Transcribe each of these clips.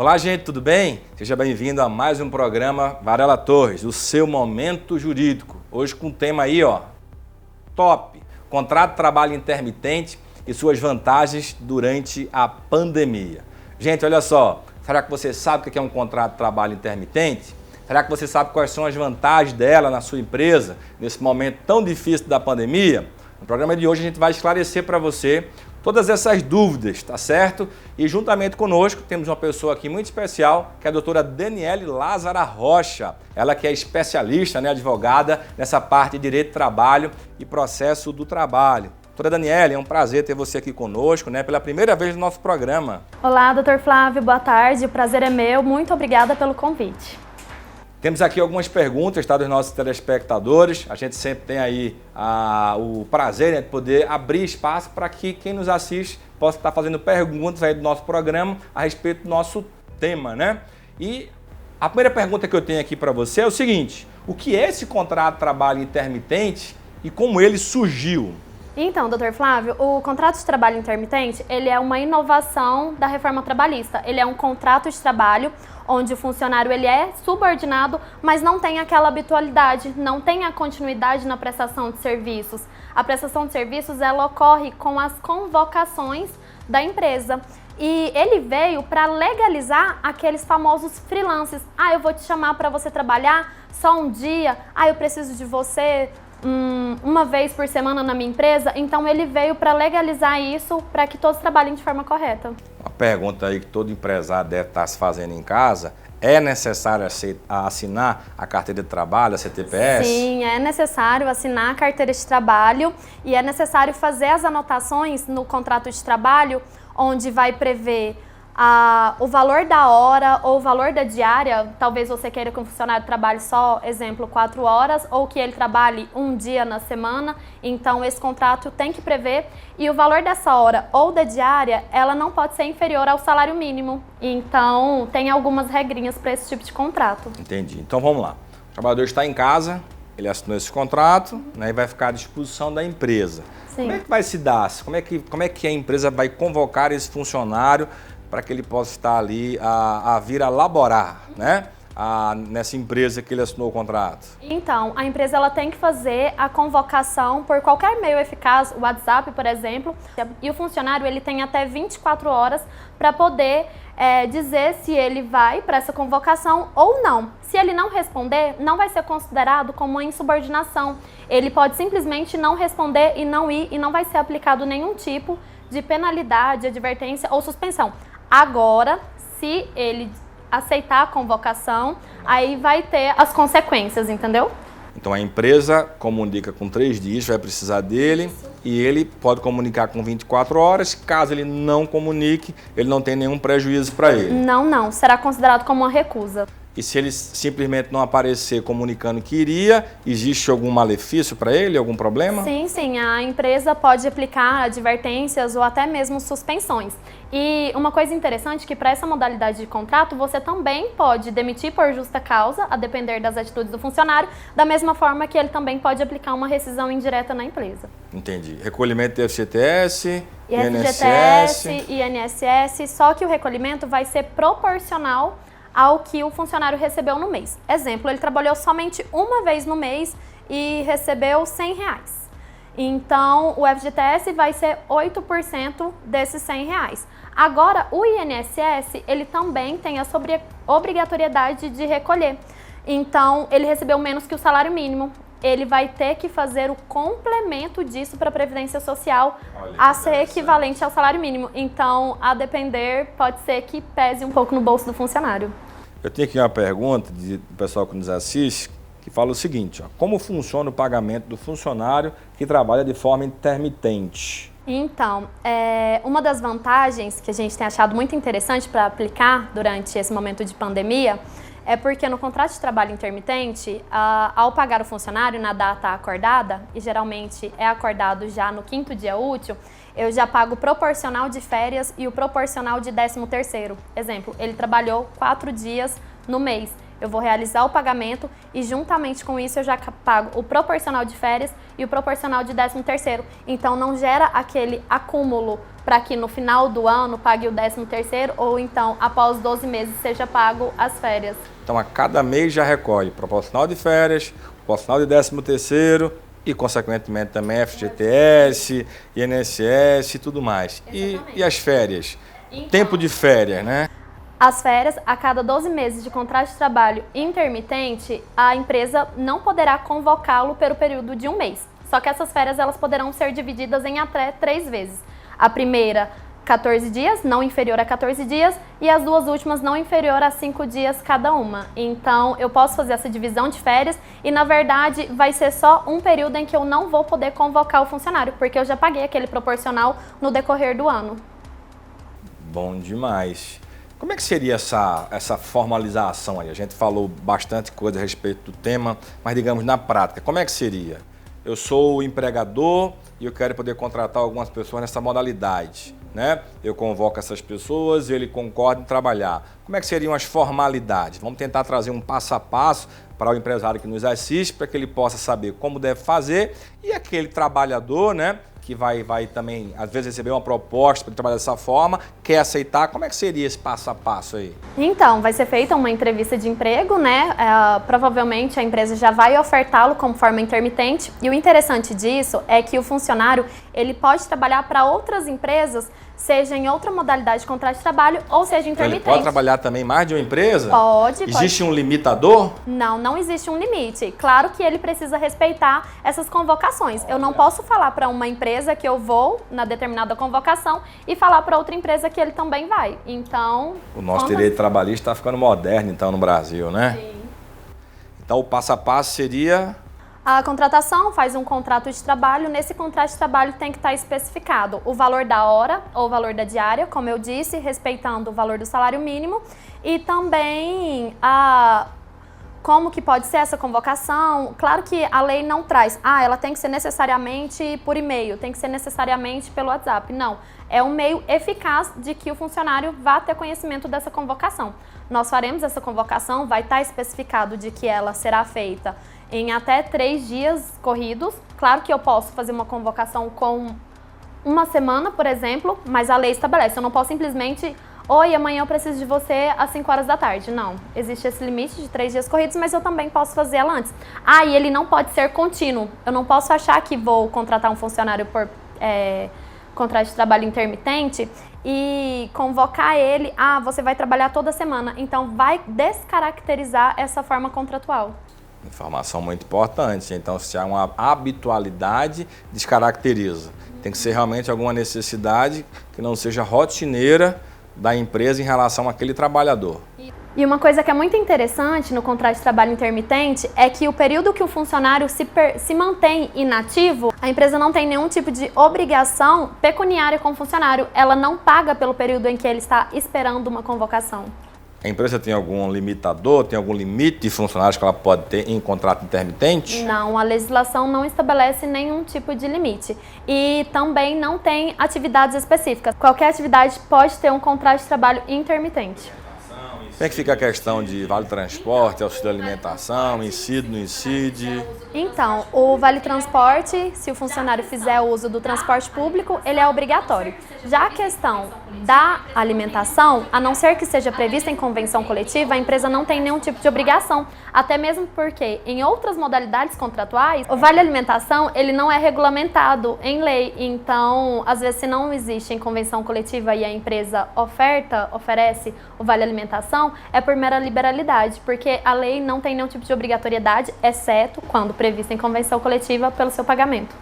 Olá, gente, tudo bem? Seja bem-vindo a mais um programa Varela Torres, o seu momento jurídico. Hoje com um tema aí, ó, top, contrato de trabalho intermitente e suas vantagens durante a pandemia. Gente, olha só, será que você sabe o que é um contrato de trabalho intermitente? Será que você sabe quais são as vantagens dela na sua empresa nesse momento tão difícil da pandemia? No programa de hoje a gente vai esclarecer para você todas essas dúvidas, tá certo? E juntamente conosco temos uma pessoa aqui muito especial, que é a doutora Daniele Lázara Rocha. Ela que é especialista, advogada, nessa parte de direito do trabalho e processo do trabalho. Doutora Daniele, é um prazer ter você aqui conosco, pela primeira vez no nosso programa. Olá, doutor Flávio, boa tarde, o prazer é meu, muito obrigada pelo convite. Temos aqui algumas perguntas, dos nossos telespectadores. A gente sempre tem aí o prazer de poder abrir espaço para que quem nos assiste possa estar fazendo perguntas aí do nosso programa a respeito do nosso tema, E a primeira pergunta que eu tenho aqui para você é o seguinte: o que é esse contrato de trabalho intermitente e como ele surgiu? Então, doutor Flávio, o contrato de trabalho intermitente, ele é uma inovação da reforma trabalhista. Ele é um contrato de trabalho onde o funcionário ele é subordinado, mas não tem aquela habitualidade, não tem a continuidade na prestação de serviços. A prestação de serviços, ela ocorre com as convocações da empresa. E ele veio para legalizar aqueles famosos freelances. Eu vou te chamar para você trabalhar só um dia. Eu preciso de você uma vez por semana na minha empresa. Então ele veio para legalizar isso, para que todos trabalhem de forma correta. Uma pergunta aí que todo empresário deve estar se fazendo em casa: é necessário assinar a carteira de trabalho, a CTPS? Sim, é necessário assinar a carteira de trabalho e é necessário fazer as anotações no contrato de trabalho, onde vai prever o valor da hora ou o valor da diária. Talvez você queira que um funcionário trabalhe só, exemplo, 4 horas, ou que ele trabalhe um dia na semana. Então, esse contrato tem que prever. E o valor dessa hora ou da diária, ela não pode ser inferior ao salário mínimo. Então, tem algumas regrinhas para esse tipo de contrato. Entendi. Então, vamos lá. O trabalhador está em casa, ele assinou esse contrato, e vai ficar à disposição da empresa. Sim. Como é que vai se dar? Como é que a empresa vai convocar esse funcionário para que ele possa estar ali a vir a laborar, nessa empresa que ele assinou o contrato? Então, a empresa ela tem que fazer a convocação por qualquer meio eficaz, o WhatsApp, por exemplo, e o funcionário ele tem até 24 horas para poder dizer se ele vai para essa convocação ou não. Se ele não responder, não vai ser considerado como uma insubordinação. Ele pode simplesmente não responder e não ir, e não vai ser aplicado nenhum tipo de penalidade, advertência ou suspensão. Agora, se ele aceitar a convocação, aí vai ter as consequências, entendeu? Então a empresa comunica com 3 dias, vai precisar dele, e ele pode comunicar com 24 horas. Caso ele não comunique, ele não tem nenhum prejuízo para ele. Não. Será considerado como uma recusa. E se ele simplesmente não aparecer comunicando que iria, existe algum malefício para ele, algum problema? Sim. A empresa pode aplicar advertências ou até mesmo suspensões. E uma coisa interessante é que para essa modalidade de contrato, você também pode demitir por justa causa, a depender das atitudes do funcionário, da mesma forma que ele também pode aplicar uma rescisão indireta na empresa. Entendi. Recolhimento de FGTS, FGTS, INSS, só que o recolhimento vai ser proporcional ao que o funcionário recebeu no mês. Exemplo, ele trabalhou somente uma vez no mês e recebeu R$100. Então, o FGTS vai ser 8% desses R$100. Agora, o INSS, ele também tem a obrigatoriedade de recolher. Então, ele recebeu menos que o salário mínimo. Ele vai ter que fazer o complemento disso para a Previdência Social a ser equivalente ao salário mínimo. Então, a depender, pode ser que pese um pouco no bolso do funcionário. Eu tenho aqui uma pergunta do pessoal que nos assiste, que fala o seguinte: como funciona o pagamento do funcionário que trabalha de forma intermitente? Então, uma das vantagens que a gente tem achado muito interessante para aplicar durante esse momento de pandemia é porque no contrato de trabalho intermitente, ao pagar o funcionário na data acordada, e geralmente é acordado já no 5º dia útil, eu já pago o proporcional de férias e o proporcional de 13º. Exemplo, ele trabalhou 4 dias no mês. Eu vou realizar o pagamento e juntamente com isso eu já pago o proporcional de férias e o proporcional de 13º. Então não gera aquele acúmulo para que no final do ano pague o 13º ou então após 12 meses seja pago as férias. Então a cada mês já recolhe proporcional de férias, proporcional de 13º e consequentemente também FGTS, INSS e tudo mais. E as férias? Então, tempo de férias, né? As férias, a cada 12 meses de contrato de trabalho intermitente, a empresa não poderá convocá-lo pelo período de um mês. Só que essas férias elas poderão ser divididas em até 3 vezes. A primeira, 14 dias, não inferior a 14 dias, e as duas últimas não inferior a 5 dias cada uma. Então, eu posso fazer essa divisão de férias e, na verdade, vai ser só um período em que eu não vou poder convocar o funcionário, porque eu já paguei aquele proporcional no decorrer do ano. Bom demais. Como é que seria essa formalização aí? A gente falou bastante coisa a respeito do tema, mas digamos na prática, como é que seria? Eu sou o empregador e eu quero poder contratar algumas pessoas nessa modalidade, né? Eu convoco essas pessoas e ele concorda em trabalhar. Como é que seriam as formalidades? Vamos tentar trazer um passo a passo para o empresário que nos assiste, para que ele possa saber como deve fazer e aquele trabalhador, né? Que vai também, às vezes, receber uma proposta para trabalhar dessa forma, quer aceitar, como é que seria esse passo a passo aí? Então, vai ser feita uma entrevista de emprego, né? Provavelmente a empresa já vai ofertá-lo como forma intermitente. E o interessante disso é que o funcionário, ele pode trabalhar para outras empresas, seja em outra modalidade de contrato de trabalho ou seja intermitente. Ele pode trabalhar também mais de uma empresa? Pode. Existe um limitador? Não, não existe um limite. Claro que ele precisa respeitar essas convocações. Eu não posso falar para uma empresa que eu vou na determinada convocação e falar para outra empresa que ele também vai. Então... O nosso direito trabalhista está ficando moderno, então, no Brasil, né? Sim. Então, o passo a passo seria... A contratação faz um contrato de trabalho. Nesse contrato de trabalho tem que estar especificado o valor da hora ou o valor da diária, como eu disse, respeitando o valor do salário mínimo e também como que pode ser essa convocação. Claro que a lei não traz, ela tem que ser necessariamente por e-mail, tem que ser necessariamente pelo WhatsApp. Não, é um meio eficaz de que o funcionário vá ter conhecimento dessa convocação. Nós faremos essa convocação, vai estar especificado de que ela será feita em até 3 dias corridos. Claro que eu posso fazer uma convocação com uma semana, por exemplo, mas a lei estabelece. Eu não posso simplesmente, oi, amanhã eu preciso de você às 5 horas da tarde. Não, existe esse limite de 3 dias corridos, mas eu também posso fazer ela antes. E ele não pode ser contínuo. Eu não posso achar que vou contratar um funcionário por contrato de trabalho intermitente e convocar ele, você vai trabalhar toda semana. Então, vai descaracterizar essa forma contratual. Informação muito importante. Então, se há uma habitualidade, descaracteriza. Tem que ser realmente alguma necessidade que não seja rotineira da empresa em relação àquele trabalhador. E uma coisa que é muito interessante no contrato de trabalho intermitente é que o período que o funcionário se mantém inativo, a empresa não tem nenhum tipo de obrigação pecuniária com o funcionário. Ela não paga pelo período em que ele está esperando uma convocação. A empresa tem algum limitador, tem algum limite de funcionários que ela pode ter em contrato intermitente? Não, a legislação não estabelece nenhum tipo de limite. E também não tem atividades específicas. Qualquer atividade pode ter um contrato de trabalho intermitente. Como é que fica a questão de vale transporte, auxílio alimentação, incide, não incide? Então, o vale transporte, se o funcionário fizer uso do transporte público, ele é obrigatório. Já a questão da alimentação, a não ser que seja prevista em convenção coletiva, a empresa não tem nenhum tipo de obrigação. Até mesmo porque em outras modalidades contratuais, o vale alimentação, ele não é regulamentado em lei. Então, às vezes, se não existe em convenção coletiva e a empresa oferece o vale alimentação, é por mera liberalidade, porque a lei não tem nenhum tipo de obrigatoriedade, exceto quando prevista em convenção coletiva pelo seu pagamento.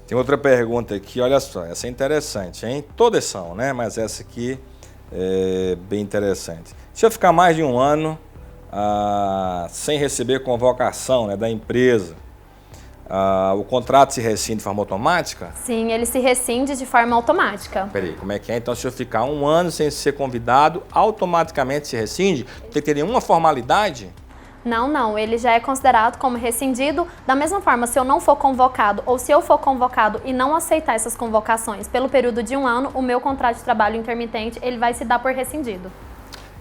Tem outra pergunta aqui, olha só, essa é interessante, hein? Todas são, né? Mas essa aqui é bem interessante. Se eu ficar mais de um ano sem receber convocação, né, da empresa, o contrato se rescinde de forma automática? Sim, ele se rescinde de forma automática. Peraí, como é que é? Então, se eu ficar um ano sem ser convidado, automaticamente se rescinde? Tem que ter nenhuma formalidade? Não, ele já é considerado como rescindido. Da mesma forma, se eu não for convocado ou se eu for convocado e não aceitar essas convocações pelo período de um ano, o meu contrato de trabalho intermitente ele vai se dar por rescindido.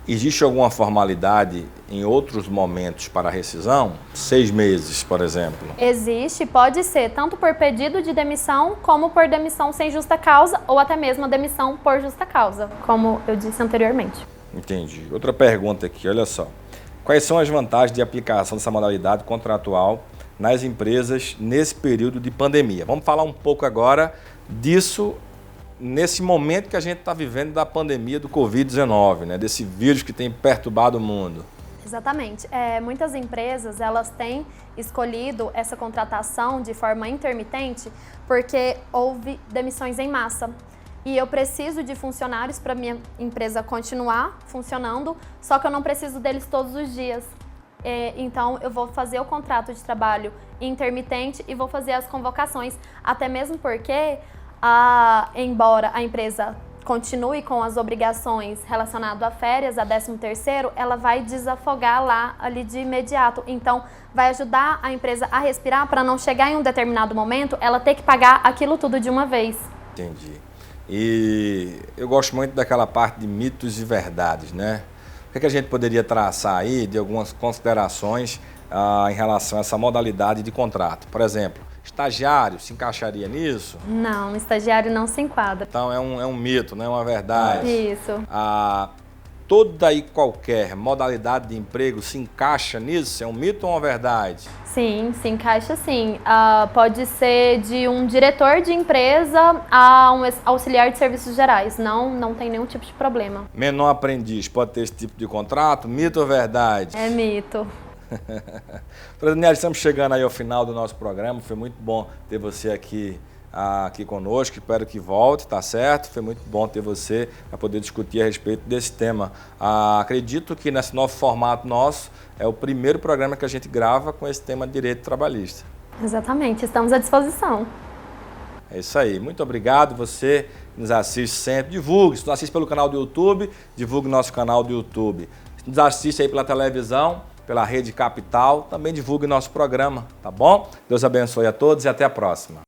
Existe alguma formalidade em outros momentos para a rescisão? 6 meses, por exemplo. Existe, pode ser tanto por pedido de demissão, como por demissão sem justa causa, ou até mesmo a demissão por justa causa, como eu disse anteriormente. Entendi. Outra pergunta aqui, olha só. Quais são as vantagens de aplicação dessa modalidade contratual nas empresas nesse período de pandemia? Vamos falar um pouco agora disso nesse momento que a gente está vivendo da pandemia do Covid-19, né? Desse vírus que tem perturbado o mundo. Exatamente. Muitas empresas elas têm escolhido essa contratação de forma intermitente porque houve demissões em massa. E eu preciso de funcionários para minha empresa continuar funcionando, só que eu não preciso deles todos os dias. Então, eu vou fazer o contrato de trabalho intermitente e vou fazer as convocações, até mesmo porque, embora a empresa continue com as obrigações relacionadas a férias, a 13º, ela vai desafogar lá ali de imediato. Então, vai ajudar a empresa a respirar para não chegar em um determinado momento, ela ter que pagar aquilo tudo de uma vez. Entendi. E eu gosto muito daquela parte de mitos e verdades, né? O que a gente poderia traçar aí de algumas considerações em relação a essa modalidade de contrato? Por exemplo, estagiário se encaixaria nisso? Não, estagiário não se enquadra. Então é um mito, não é uma verdade. Isso. Toda e qualquer modalidade de emprego se encaixa nisso? É um mito ou uma verdade? Sim, se encaixa sim. Pode ser de um diretor de empresa a um auxiliar de serviços gerais. Não tem nenhum tipo de problema. Menor aprendiz pode ter esse tipo de contrato? Mito ou verdade? É mito. Daniela, estamos chegando aí ao final do nosso programa. Foi muito bom ter você aqui conosco, espero que volte, tá certo? Foi muito bom ter você para poder discutir a respeito desse tema. Acredito que nesse novo formato nosso é o primeiro programa que a gente grava com esse tema de direito trabalhista. Exatamente, estamos à disposição. É isso aí, muito obrigado, você nos assiste sempre, divulgue, se nos assiste pelo canal do YouTube, divulgue nosso canal do YouTube. Se nos assiste aí pela televisão, pela Rede Capital, também divulgue nosso programa, tá bom? Deus abençoe a todos e até a próxima.